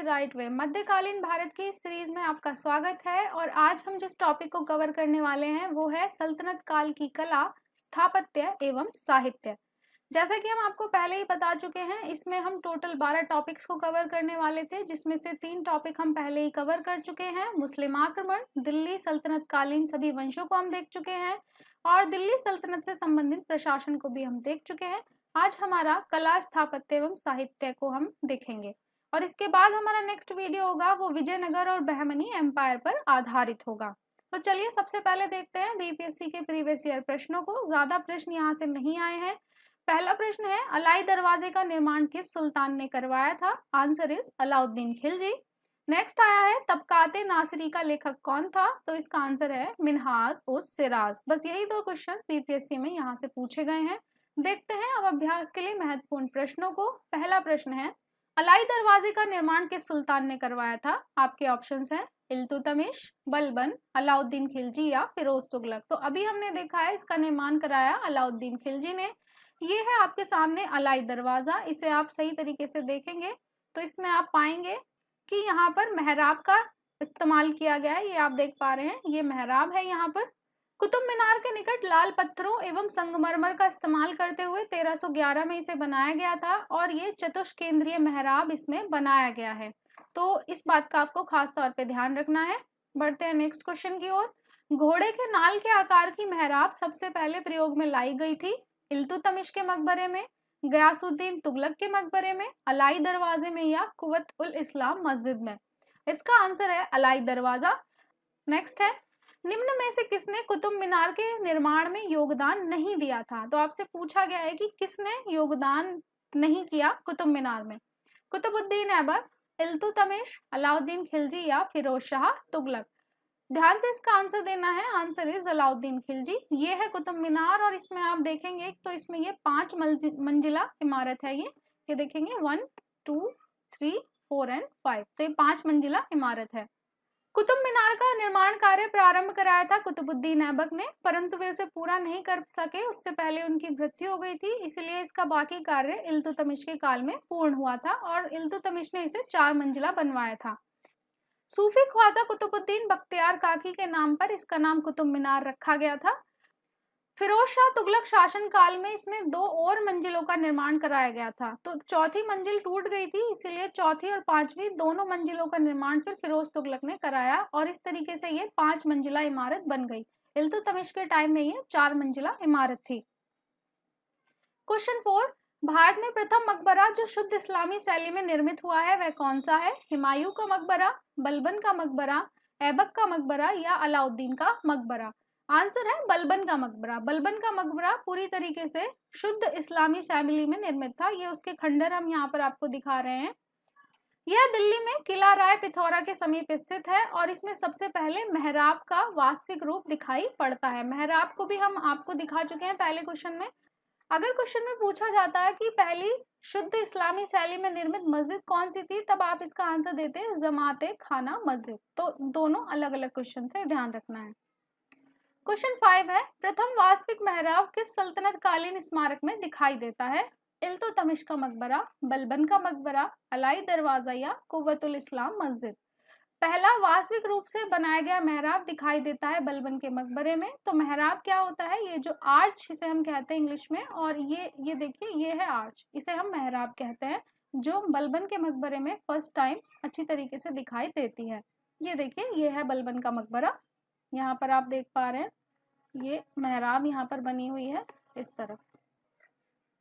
Right way. मध्यकालीन भारत की इस सीरीज में आपका स्वागत है और आज हम जिस टॉपिक को कवर करने वाले हैं वो है सल्तनत काल की कला, स्थापत्य एवं साहित्य। जैसा कि हम आपको पहले ही बता चुके हैं, इसमें हम टोटल 12 टॉपिक्स को कवर करने वाले थे, जिसमें से 3 टॉपिक हम पहले ही कवर कर चुके हैं। मुस्लिम आक्रमण, दिल्ली सल्तनत कालीन सभी वंशों को हम देख चुके हैं और दिल्ली सल्तनत से संबंधित प्रशासन को भी हम देख चुके हैं। आज हमारा कला, स्थापत्य एवं साहित्य को हम देखेंगे और इसके बाद हमारा नेक्स्ट वीडियो होगा वो विजयनगर और बहमनी एम्पायर पर आधारित होगा। तो चलिए सबसे पहले देखते हैं बीपीएससी के प्रीवियस ईयर प्रश्नों को। ज्यादा प्रश्न यहाँ से नहीं आए हैं। पहला प्रश्न है, अलाई दरवाजे का निर्माण किस सुल्तान ने करवाया था? Answer is Alauddin Khilji. Next आया है, तबकाते नासिरी का लेखक कौन था? तो इसका आंसर है मिन्हाज उस सिराज। बस यही 2 क्वेश्चन बीपीएससी में यहाँ से पूछे गए हैं। देखते हैं अब अभ्यास के लिए महत्वपूर्ण प्रश्नों को। पहला प्रश्न है, अलाई दरवाजे का निर्माण किस सुल्तान ने करवाया था? आपके ऑप्शंस हैं इल्तुतमिश, बलबन, अलाउद्दीन खिलजी या फिरोज तुगलक। तो अभी हमने देखा है इसका निर्माण कराया अलाउद्दीन खिलजी ने। ये है आपके सामने अलाई दरवाजा। इसे आप सही तरीके से देखेंगे तो इसमें आप पाएंगे कि यहाँ पर मेहराब का इस्तेमाल किया गया है। ये आप देख पा रहे हैं, ये मेहराब है। यहाँ पर कुतुब मीनार के निकट लाल पत्थरों एवं संगमरमर का इस्तेमाल करते हुए 1311 में इसे बनाया गया था और ये चतुष्केंद्रीय मेहराब इसमें बनाया गया है। तो इस बात का आपको खास तौर पे ध्यान रखना है। बढ़ते हैं नेक्स्ट क्वेश्चन की ओर। घोड़े के नाल के आकार की मेहराब सबसे पहले प्रयोग में लाई गई थी? इल्तुतमिश के मकबरे में, गयासुद्दीन तुगलक के मकबरे में, अलाई दरवाजे में या कुवत उल इस्लाम मस्जिद में? इसका आंसर है अलाई दरवाजा। नेक्स्ट है, निम्न में से किसने कुतुब मीनार के निर्माण में योगदान नहीं दिया था? तो आपसे पूछा गया है कि किसने योगदान नहीं किया कुतुब मीनार में। कुतुबुद्दीन ऐबक, इल्तुतमिश, अलाउद्दीन खिलजी या फिरोज शाह तुगलक? ध्यान से इसका आंसर देना है। Answer is Alauddin Khilji. ये है कुतुब मीनार और इसमें आप देखेंगे तो इसमें ये 5 मंजिला इमारत है। ये देखेंगे 1, 2, 3, 4 एंड 5। तो ये 5 मंजिला इमारत है। कुतुब मीनार का निर्माण कार्य प्रारंभ कराया था कुतुबुद्दीन ऐबक ने, परंतु वे उसे पूरा नहीं कर सके। उससे पहले उनकी मृत्यु हो गई थी, इसलिए इसका बाकी कार्य इल्तुतमिश के काल में पूर्ण हुआ था और इल्तुतमिश ने इसे 4 मंजिला बनवाया था। सूफी ख्वाजा कुतुबुद्दीन बख्तियार काकी के नाम पर इसका नाम कुतुब मीनार रखा गया था। फिरोज शाह तुगलक शासन काल में इसमें 2 और मंजिलों का निर्माण कराया गया था। तो चौथी मंजिल टूट गई थी, इसीलिए चौथी और 5वीं दोनों मंजिलों का निर्माण फिर फिरोज तुगलक ने कराया और इस तरीके से ये 5 मंजिला इमारत बन गई। इल्तुतमिश के टाइम में ये 4 मंजिला इमारत थी। क्वेश्चन 4, भारत में प्रथम मकबरा जो शुद्ध इस्लामी शैली में निर्मित हुआ है वह कौन सा है? हुमायूं का मकबरा, बलबन का मकबरा, ऐबक का मकबरा या अलाउद्दीन का मकबरा? आंसर है बलबन का मकबरा। बलबन का मकबरा पूरी तरीके से शुद्ध इस्लामी शैली में निर्मित था। ये उसके खंडर हम यहाँ पर आपको दिखा रहे हैं। यह दिल्ली में किला राय पिथौरा के समीप स्थित है और इसमें सबसे पहले मेहराब का वास्तविक रूप दिखाई पड़ता है। मेहराब को भी हम आपको दिखा चुके हैं पहले क्वेश्चन में। अगर क्वेश्चन में पूछा जाता है कि पहली शुद्ध इस्लामी शैली में निर्मित मस्जिद कौन सी थी, तब आप इसका आंसर देते हैं जमाते खाना मस्जिद। तो दोनों अलग अलग क्वेश्चन थे, ध्यान रखना है। क्वेश्चन 5 है, प्रथम वास्तविक मेहराब किस सल्तनत कालीन स्मारक में दिखाई देता है? इल्तुतमिश का मकबरा, बलबन का मकबरा, अलाई दरवाजा या कुव्वतुल इस्लाम मस्जिद? पहला वास्तविक रूप से बनाया गया मेहराब दिखाई देता है बलबन के मकबरे में। तो मेहराब क्या होता है? ये जो आर्च इसे हम कहते हैं इंग्लिश में, और ये देखिए ये है आर्च, इसे हम मेहराब कहते हैं, जो बलबन के मकबरे में फर्स्ट टाइम अच्छी तरीके से दिखाई देती है। ये देखिए ये है बलबन का मकबरा, यहाँ पर आप देख पा रहे हैं ये मेहराब यहाँ पर बनी हुई है इस तरफ।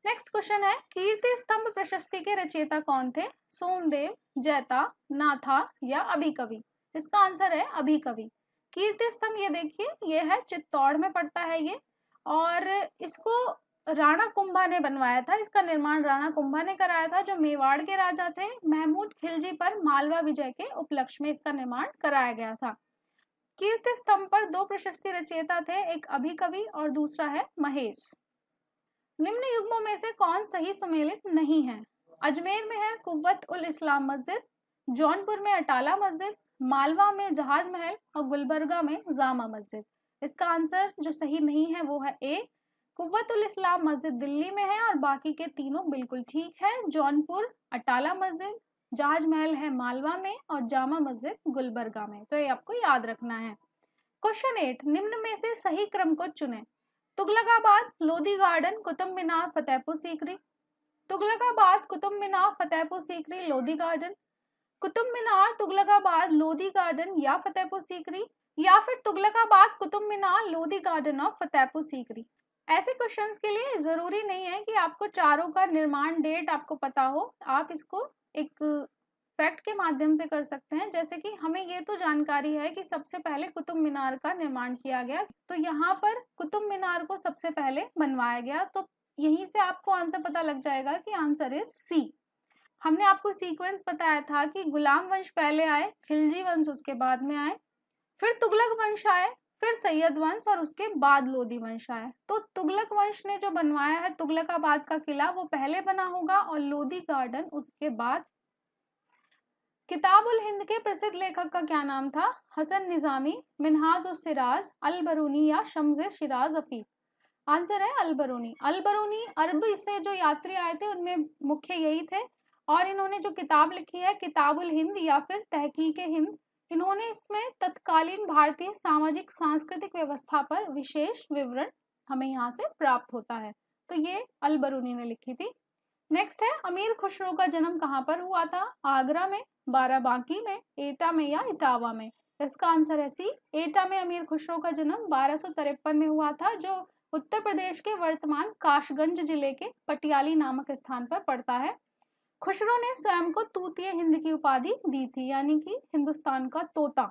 नेक्स्ट क्वेश्चन है, कीर्ति स्तंभ प्रशस्ति के रचयिता कौन थे? सोमदेव, जैता, नाथा या अभिकवि? इसका आंसर है अभिकवि। कीर्ति स्तंभ ये देखिए ये है, चित्तौड़ में पड़ता है ये, और इसको राणा कुंभा ने बनवाया था। इसका निर्माण राणा कुंभा ने कराया था, जो मेवाड़ के राजा थे। महमूद खिलजी पर मालवा विजय के उपलक्ष्य में इसका निर्माण कराया गया था। कीर्ति स्तंभ पर 2 प्रशस्ति रचयिता थे, एक अभिकवि और दूसरा है महेश। निम्न युग्मों में से कौन सही सुमेलित नहीं है? अजमेर में है कुव्वत उल इस्लाम मस्जिद, जौनपुर में अटाला मस्जिद, मालवा में जहाज महल और गुलबर्गा में जामा मस्जिद। इसका आंसर जो सही नहीं है वो है ए, कुव्वत उल इस्लाम मस्जिद दिल्ली में है और बाकी के तीनों बिल्कुल ठीक है। जौनपुर, अटाला मस्जिद, जहाज महल है मालवा में और जामा मस्जिद गुलबर्गा में। तो ये आपको याद रखना है। क्वेश्चन 8, निम्न में से सही क्रम को चुनें। Tughlakabad, Lodhi garden, Qutub Minar, Fatehpur Sikri. Tughlakabad, Qutub Minar, Fatehpur Sikri, Lodhi garden. Qutub Minar, Tughlakabad, Lodhi garden या फतेहपुर सीकरी, या फिर तुगलकाबाद, कुतुब मीनार, लोधी गार्डन और फतेहपुर सीकरी। ऐसे क्वेश्चंस के लिए जरूरी नहीं है कि आपको चारों का निर्माण डेट आपको पता हो, आप इसको एक फैक्ट के माध्यम से कर सकते हैं। जैसे कि हमें ये तो जानकारी है कि सबसे पहले कुतुब मीनार का निर्माण किया गया, तो यहाँ पर कुतुब मीनार को सबसे पहले बनवाया गया, तो यहीं से आपको आंसर पता लग जाएगा कि आंसर इज सी। हमने आपको सीक्वेंस बताया था कि गुलाम वंश पहले आए, खिलजी वंश उसके बाद में आए, फिर तुगलक वंश आए, फिर सैयद वंश और उसके बाद लोधी वंश आए। तो तुगलक वंश ने जो बनवाया है तुगलकाबाद का किला वो पहले बना होगा और लोधी गार्डन उसके बाद। किताब उल हिंद के प्रसिद्ध लेखक का क्या नाम था? हसन निजामी, मिनहाज उस सिराज, अल बरूनी या शम्स शिराज अफी। आंसर है अल बरूनी। अल बरूनी अरब से जो यात्री आए थे उनमें मुख्य यही थे, और इन्होंने जो किताब लिखी है किताब उल हिंद या फिर तहकीक हिंद, इन्होंने इसमें तत्कालीन भारतीय सामाजिक सांस्कृतिक व्यवस्था पर विशेष विवरण हमें यहाँ से प्राप्त होता है। तो ये अल बरूनी ने लिखी थी। नेक्स्ट है, अमीर खुसरो का जन्म कहाँ पर हुआ था? आगरा में, बाराबांकी में, एटा में या इटावा में। इसका आंसर है सी, एटा में अमीर खुसरो का जन्म 1253 में हुआ था, जो उत्तर प्रदेश के वर्तमान काशगंज जिले के पटियाली नामक स्थान पर पड़ता है। खुसरो ने स्वयं को तूतीय हिंद की उपाधि दी थी, यानी कि हिंदुस्तान का तोता।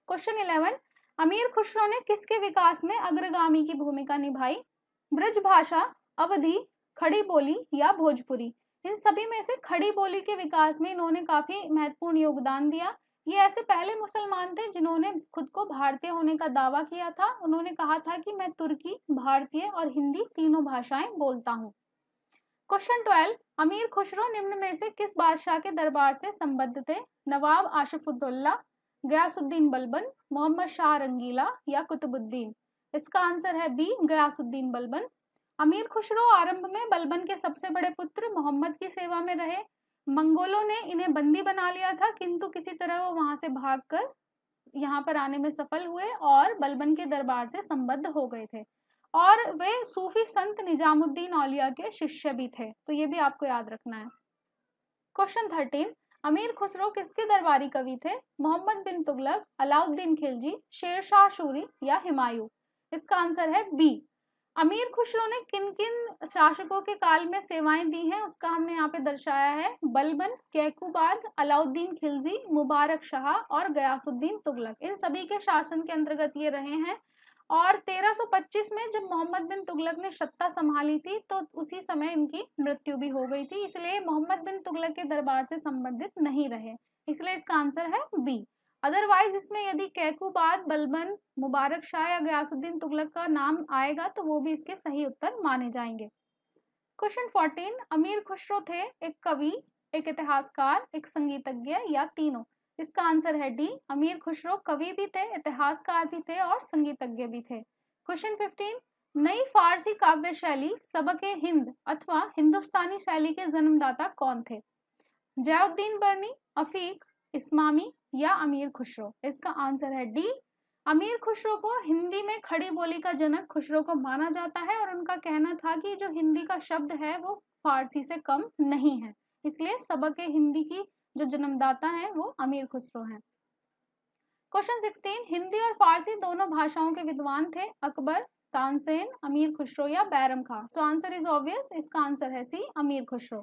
क्वेश्चन 11, अमीर खुसरो ने किसके विकास में अग्रगामी की भूमिका निभाई? ब्रज भाषा, अवधी, खड़ी बोली या भोजपुरी। इन सभी में से खड़ी बोली के विकास में इन्होंने काफी महत्वपूर्ण योगदान दिया। ये ऐसे पहले मुसलमान थे जिन्होंने खुद को भारतीय होने का दावा किया था। उन्होंने कहा था कि मैं तुर्की, भारतीय और हिंदी तीनों भाषाएं बोलता हूँ। क्वेश्चन 12, अमीर खुसरो निम्न में से किस बादशाह के दरबार से संबद्ध थे? नवाब आशफुद्दौला, गयासुद्दीन बलबन, मोहम्मद शाह रंगीला या कुतुबुद्दीन। इसका आंसर है बी, गयासुद्दीन बलबन। अमीर खुसरो आरंभ में बलबन के सबसे बड़े पुत्र मोहम्मद की सेवा में रहे। मंगोलों ने इन्हें बंदी बना लिया था, किंतु किसी तरह वो वहां से भागकर यहाँ पर आने में सफल हुए और बलबन के दरबार से संबद्ध हो गए थे, और वे सूफी संत निजामुद्दीन औलिया के शिष्य भी थे। तो ये भी आपको याद रखना है। क्वेश्चन 13, अमीर खुसरो किसके दरबारी कवि थे? मोहम्मद बिन तुगलक, अलाउद्दीन खिलजी, शेरशाह सूरी या हुमायूं। इसका आंसर है बी। अमीर खुसरो ने किन किन शासकों के काल में सेवाएं दी हैं उसका हमने यहाँ पे दर्शाया है। बलबन, कैकुबाद, अलाउद्दीन खिलजी, मुबारक शाह और गयासुद्दीन तुगलक, इन सभी के शासन के अंतर्गत ये रहे हैं। और 1325 में जब मोहम्मद बिन तुगलक ने सत्ता संभाली थी तो उसी समय इनकी मृत्यु भी हो गई थी, इसलिए मोहम्मद बिन तुगलक के दरबार से संबंधित नहीं रहे, इसलिए इसका आंसर है बी। अदरवाइज इसमें यदि कैकुबाद, बलबन, मुबारक शाह या गयासुद्दीन तुगलक का नाम आएगा तो वो भी इसके सही उत्तर माने जाएंगे। क्वेश्चन 14, अमीर खुसरो थे एक कवि, एक इतिहासकार, एक संगीतज्ञ या तीनों। इसका आंसर है डी, अमीर खुसरो कवि भी थे, इतिहासकार भी थे और संगीतज्ञ भी थे। क्वेश्चन 15, नई फारसी काव्य शैली सबके हिंद अथवा हिंदुस्तानी शैली के जन्मदाता कौन थे? जयाउद्दीन बर्नी, अफीक, इस्मामी या अमीर खुसरो। इसका आंसर है डी, अमीर खुसरो को हिंदी में खड़ी बोली का जनक खुसरो को माना जाता है, और उनका कहना था कि जो हिंदी का शब्द है वो फारसी से कम नहीं है, इसलिए सबक हिंदी की जो जन्मदाता है वो अमीर खुसरो हैं। क्वेश्चन 16, हिंदी और फारसी दोनों भाषाओं के विद्वान थे अकबर, तानसेन, अमीर खुसरो या बैरम खां। सो आंसर इज ऑब्वियस, इसका आंसर है सी, अमीर खुसरो।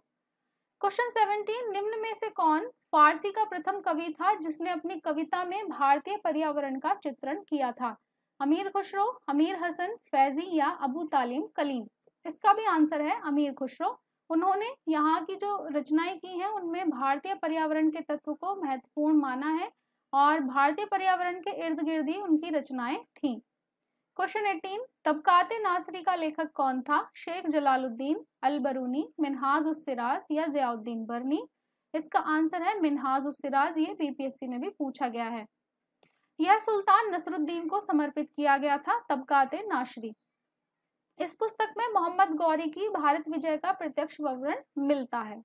क्वेश्चन 17, निम्न में से कौन फारसी का प्रथम कवि था जिसने अपनी कविता में भारतीय पर्यावरण का चित्रण किया था? अमीर खुसरो, अमीर हसन, फैजी या अबू तालिम कलीम। इसका भी आंसर है अमीर खुसरो। उन्होंने यहाँ की जो रचनाएं की हैं उनमें भारतीय पर्यावरण के तत्व को महत्वपूर्ण माना है, और भारतीय पर्यावरण के इर्द गिर्द ही उनकी रचनाएं थीं। क्वेश्चन 18, तबकाते नासरी का लेखक कौन था? शेख जलालुद्दीन, अल बरूनी, मिनहाज उस सिराज या जयाउद्दीन बर्नी। इसका आंसर है मिनहाज उस सिराज, ये बीपीएससी में भी पूछा गया है। यह सुल्तान नसरुद्दीन को समर्पित किया गया था तबकाते नासरी। इस पुस्तक में मोहम्मद गौरी की भारत विजय का प्रत्यक्ष विवरण मिलता है।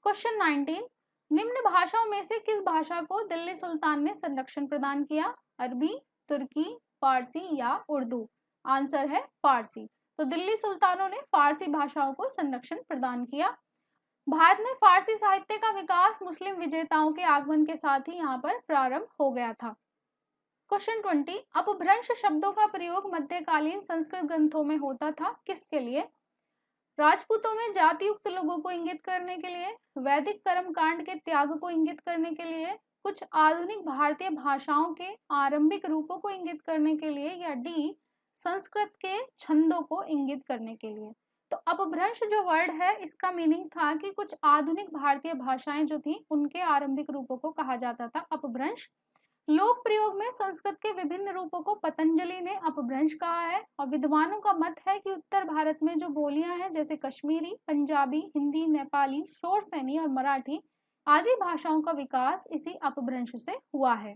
क्वेश्चन 19, निम्न भाषाओं में से किस भाषा को दिल्ली सुल्तान ने संरक्षण प्रदान किया? अरबी, तुर्की, फारसी या उर्दू? आंसर है फारसी। तो दिल्ली सुल्तानों ने फारसी भाषाओं को संरक्षण प्रदान किया। भारत में फारसी साहित्य का विकास मुस्लिम विजेताओं के आगमन के साथ ही यहाँ पर प्रारंभ हो गया था। क्वेश्चन 20, अपभ्रंश शब्दों का प्रयोग मध्यकालीन संस्कृत ग्रंथों में होता था, किसके लिए? राजपूतों में जातियुक्त लोगों को इंगित करने के लिए, वैदिक कर्मकांड के त्याग को इंगित करने के लिए, कुछ आधुनिक भारतीय भाषाओं के आरंभिक रूपों को इंगित करने के लिए, या डी संस्कृत के छंदों को इंगित करने के लिए। तो अपभ्रंश जो वर्ड है इसका मीनिंग था कि कुछ आधुनिक भारतीय भाषाएं जो थी उनके आरंभिक रूपों को कहा जाता था अपभ्रंश। लोक प्रयोग में संस्कृत के विभिन्न रूपों को पतंजलि ने अपभ्रंश कहा है, और विद्वानों का मत है कि उत्तर भारत में जो बोलियां हैं जैसे कश्मीरी, पंजाबी, हिंदी, नेपाली, शोरसैनी और मराठी आदि भाषाओं का विकास इसी अपभ्रंश से हुआ है।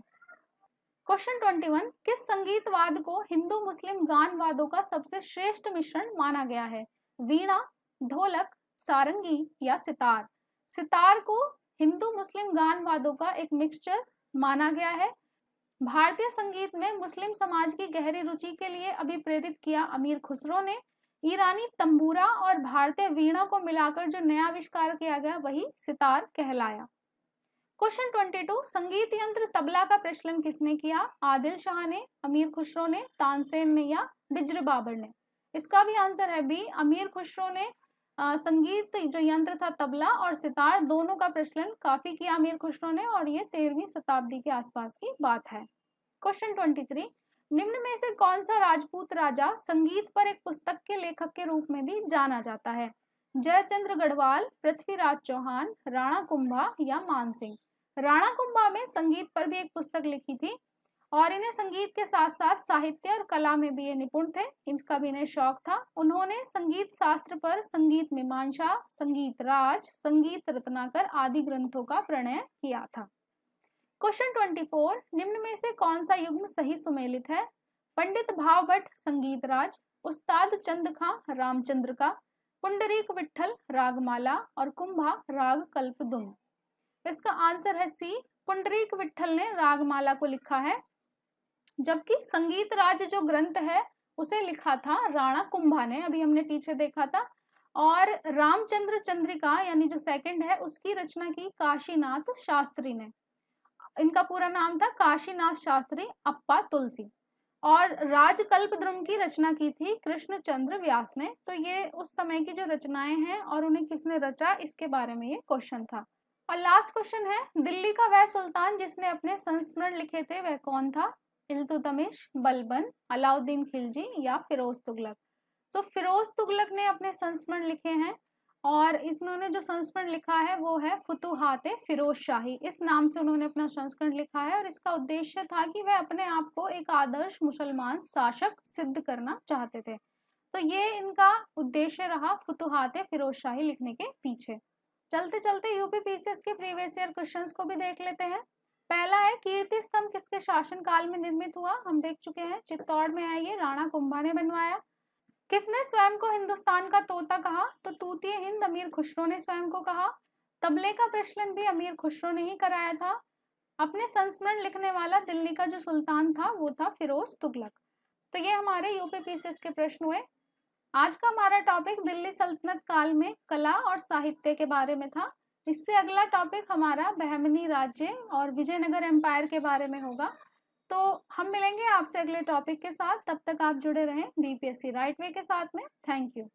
क्वेश्चन 21, किस संगीतवाद को हिंदू मुस्लिम गानवादों का सबसे श्रेष्ठ मिश्रण माना गया है? वीणा, ढोलक, सारंगी या सितार? सितार को हिंदू मुस्लिम गानवादों का एक मिक्सचर माना गया है। भारतीय संगीत में मुस्लिम समाज की गहरी रुचि के लिए अभिप्रेरित किया अमीर खुसरो ने। ईरानी तंबूरा और भारतीय वीणा को मिलाकर जो नया आविष्कार किया गया वही सितार कहलाया। क्वेश्चन 22, संगीत यंत्र तबला का प्रचलन किसने किया? आदिल शाह ने, अमीर खुसरो ने, तानसेन ने या बिज्र बाबर ने? इसका भी आंसर है बी, अमीर खुसरो ने संगीत जो यंत्र था तबला और सितार दोनों का प्रचलन काफी किया अमीर खुसरो ने, और ये 13वीं शताब्दी के आसपास की बात है। क्वेश्चन 23, निम्न में से कौन सा राजपूत राजा संगीत पर एक पुस्तक के लेखक के रूप में भी जाना जाता है? जयचंद्र गढ़वाल, पृथ्वीराज चौहान, राणा कुंभा या मानसिंह? राणा कुंभा में संगीत पर भी एक पुस्तक लिखी थी, और इन्हें संगीत के साथ साथ साहित्य और कला में भी ये निपुण थे, इनका भी इन्हें शौक था। उन्होंने संगीत शास्त्र पर संगीत मीमांसा, संगीत राज, संगीत रत्नाकर आदि ग्रंथों का प्रणयन किया था। क्वेश्चन 24, निम्न में से कौन सा युग्म सही सुमेलित है? पंडित भाव भट्ट संगीत राज, उस्ताद चंद खां रामचंद्र का, पुंडरीक विठल रागमाला और कुंभा राग कल्पदुम? इसका आंसर है सी, पुंडरीक विठल ने रागमाला को लिखा है, जबकि संगीत राज जो ग्रंथ है उसे लिखा था राणा कुंभा ने, अभी हमने पीछे देखा था। और रामचंद्र चंद्रिका यानी जो सेकंड है उसकी रचना की काशीनाथ शास्त्री ने। इनका पूरा नाम था काशीनाथ शास्त्री अप्पा तुलसी। और राजकल्पद्रुम की रचना की थी कृष्णचंद्र व्यास ने। तो ये उस समय की जो रचनाएं हैं और उन्हें किसने रचा इसके बारे में ये क्वेश्चन था। और लास्ट क्वेश्चन है, दिल्ली का वह सुल्तान जिसने अपने संस्मरण लिखे थे वह कौन था? इल्तुतमिश, बलबन, अलाउद्दीन खिलजी या फिरोज तुगलक? तो फिरोज तुगलक ने अपने संस्मरण लिखे हैं, और इन्होंने जो संस्करण लिखा है वो है फुतुहात फिरोज शाही, इस नाम से उन्होंने अपना संस्करण लिखा है। और इसका उद्देश्य था कि वह अपने आप को एक आदर्श मुसलमान शासक सिद्ध करना चाहते थे। तो ये इनका उद्देश्य रहा फुतुहात फिरोज शाही लिखने के पीछे। चलते चलते यूपी पीसीएस के प्रीवियस ईयर क्वेश्चंस को भी देख लेते हैं। पहला है, कीर्ति स्तंभ किसके शासन काल में निर्मित हुआ? हम देख चुके हैं, चित्तौड़ में है ये, राणा कुंभा ने बनवाया। किसने स्वयं को हिंदुस्तान का तोता कहा? तो तूतीय हिंद अमीर खुसरो ने स्वयं को कहा। तबले का प्रचलन भी अमीर खुसरो ने ही कराया था। अपने संस्मरण लिखने वाला दिल्ली का जो सुल्तान था वो था फिरोज तुगलक। तो ये हमारे यूपी पीसीएस के प्रश्न हुए। आज का हमारा टॉपिक दिल्ली सल्तनत काल में कला और साहित्य के बारे में था। इससे अगला टॉपिक हमारा बहमनी राज्य और विजयनगर एम्पायर के बारे में होगा। तो हम मिलेंगे आपसे अगले टॉपिक के साथ, तब तक आप जुड़े रहें बीपीएससी राइट वे के साथ में। Thank you.